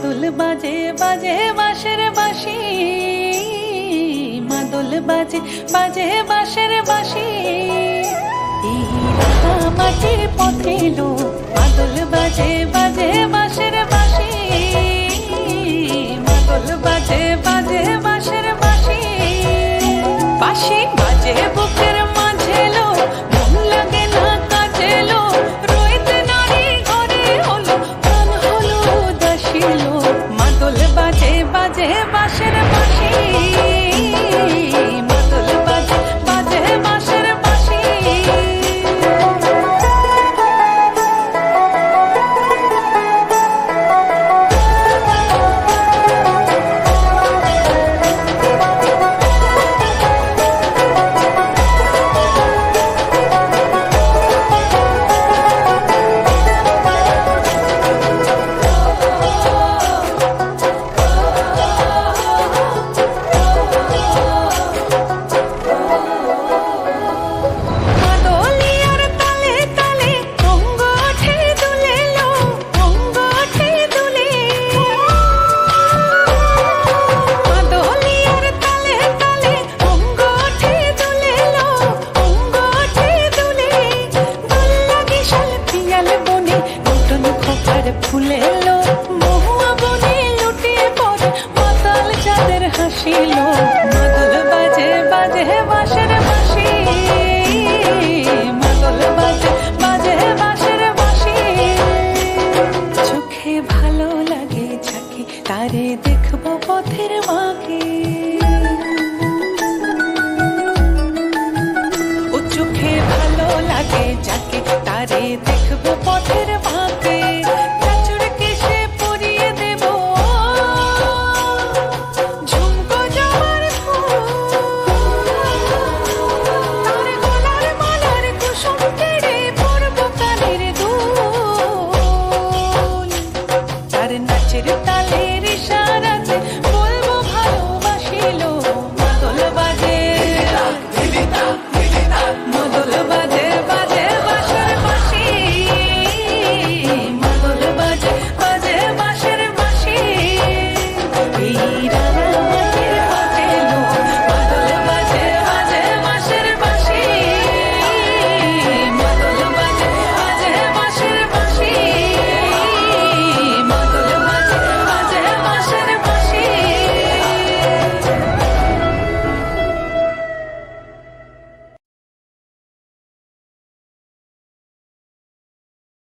মাদল বাজে বাজে বাঁশের বাঁশি, মাদল বাজে বাজে বাঁশের বাঁশি। এই রাঙা মাটির পথে লো মাদল বাজে বাজে বাঁশের বাঁশি, মাদল বাজে বাজে বাঁশের বাঁশি। বাঁশি বাজে বুকের মাঝে লো, মন লাগে না কাজে লো, রইতে নারী ঘরে হলো প্রাণ হলো উদাসী লো। মাদল বাজে বাজে বাঁশের বাঁশি, মাদল বাজে বাজে বাঁশের বাঁশি। ফুলে লো মহুয়া বনে লুটিয়ে পড়ে মাতাল চাঁদের হাসিল। মাদল বাজে বাজে বাঁশের বাঁশি, মাদল বাজে বাজে বাঁশের বাঁশি। চোখে ভালো লাগে যাকে তারে দেখবো পথের বাঁকে, ও চোখে ভালো লাগে যাকে তারে দেখ